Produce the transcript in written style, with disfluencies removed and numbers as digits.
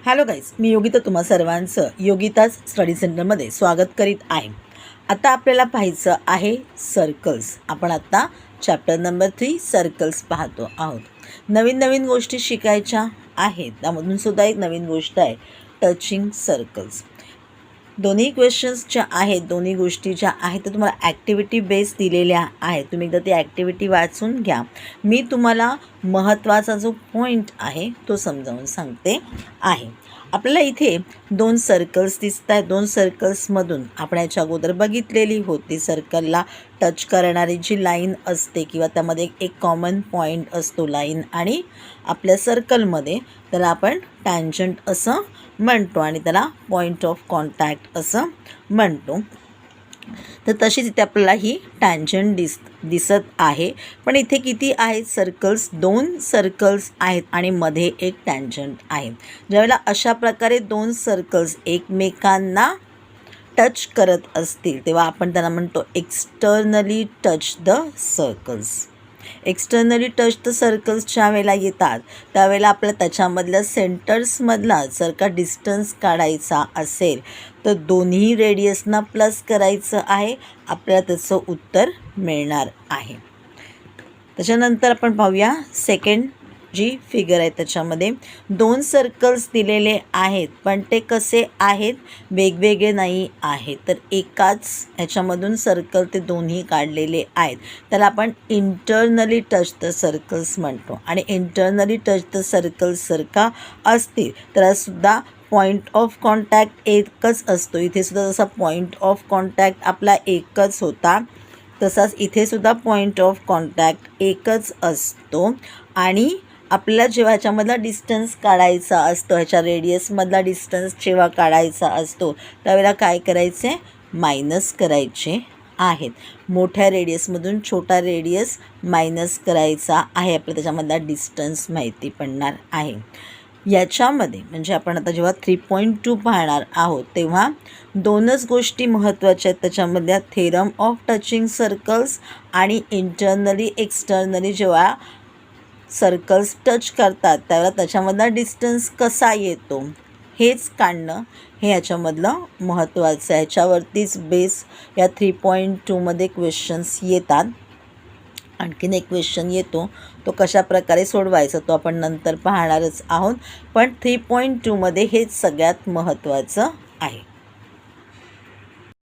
Hello guys, मी योगिता तुम्हा सर्वांचं Yogita's study सेंटरमध्ये स्वागत करीत आहे. आता आपल्याला पाहायचं आहे सर्कल्स. आपण आता चॅप्टर नंबर 3 सर्कल्स पाहतो आहोत. नवीन नवीन गोष्टी शिकायच्या आहेत. त्यामधून सुद्धा एक नवीन गोष्ट आहे टचिंग सर्कल्स. दोन्ही क्वेश्चन्स ज्या आहेत, दोन्ही गोष्टी ज्या आहेत त्या तुम्हाला ॲक्टिव्हिटी बेस दिलेल्या आहेत. तुम्ही एकदा ती ॲक्टिव्हिटी वाचून घ्या. मी तुम्हाला महत्त्वाचा जो पॉईंट आहे तो समजावून सांगते आहे. आपल्याला इथे 2 सर्कल्स दिसत आहेत. 2 सर्कल्समधून आपण याच्या अगोदर बघितलेली होती. सर्कलला टच करणारी जी लाईन असते किंवा त्यामध्ये एक कॉमन पॉईंट असतो लाईन आणि आपल्या सर्कलमध्ये, त्याला आपण टॅन्जंट असं म्हणतो आणि त्याला पॉईंट ऑफ कॉन्टॅक्ट असं म्हणतो. तर तशीच इथे आपल्याला ही टॅन्जंट दिसत आहे. पण इथे किती आहेत सर्कल्स? 2 सर्कल्स आहेत आणि मध्ये एक टॅन्जंट आहे. ज्यावेळेला अशा प्रकारे 2 सर्कल्स एकमेकांना टच करत असतील तेव्हा आपण त्यांना म्हणतो externally touch the circles. Externally touch the circles ज्या वेळेला येतात त्यावेळेला आपल्याला त्याच्यामधल्या सेंटर्समधला जर का डिस्टन्स काढायचा असेल तर दोन्ही रेडियसना प्लस करायचं आहे. आपल्याला त्याचं उत्तर मिळणार आहे. त्याच्यानंतर आपण पाहूया सेकंड जी फिगर आहे. त्याच्यामध्ये 2 सर्कल्स दिलेले आहेत पण ते कसे आहेत? वेगवेगळे नाही आहेत. तर एकाच ह्याच्यामधून सर्कल ते दोन्ही काढलेले आहेत. त्याला आपण इंटरनली टच द सर्कल्स म्हणतो. आणि इंटरनली टच द सर्कल्स जर का असतील त्यालासुद्धा पॉईंट ऑफ कॉन्टॅक्ट एकच असतो. इथे सुद्धा जसा पॉईंट ऑफ कॉन्टॅक्ट आपला एकच होता तसाच इथे सुद्धा पॉईंट ऑफ कॉन्टॅक्ट एकच असतो. आणि आपल्याला जेव्हा ह्याच्यामधला डिस्टन्स काढायचा असतो, ह्याच्या रेडियसमधला डिस्टन्स जेव्हा काढायचा असतो त्यावेळेला काय करायचे? मायनस करायचे आहेत. मोठ्या रेडियसमधून छोटा रेडियस मायनस करायचा आहे. आपल्याला त्याच्यामधला डिस्टन्स माहिती पडणार आहे. याच्यामध्ये म्हणजे आपण आता जेव्हा 3.2 पाहणार आहोत तेव्हा 2च गोष्टी महत्त्वाच्या आहेत त्याच्यामधल्या. थेरम ऑफ टचिंग सर्कल्स आणि इंटरनली एक्सटर्नली जेव्हा सर्कल्स टच करतात त्यावेळेला त्याच्यामधला डिस्टन्स कसा येतो हेच काढणं हे याच्यामधलं महत्त्वाचं आहे. ह्याच्यावरतीच बेस या 3.2मध्ये क्वेश्चन्स येतात. आणखीन एक क्वेश्चन येतो तो कशा प्रकारे सोडवायचा तो आपण नंतर पाहणारच आहोत. पण 3.2मध्ये हेच सगळ्यात महत्त्वाचं आहे.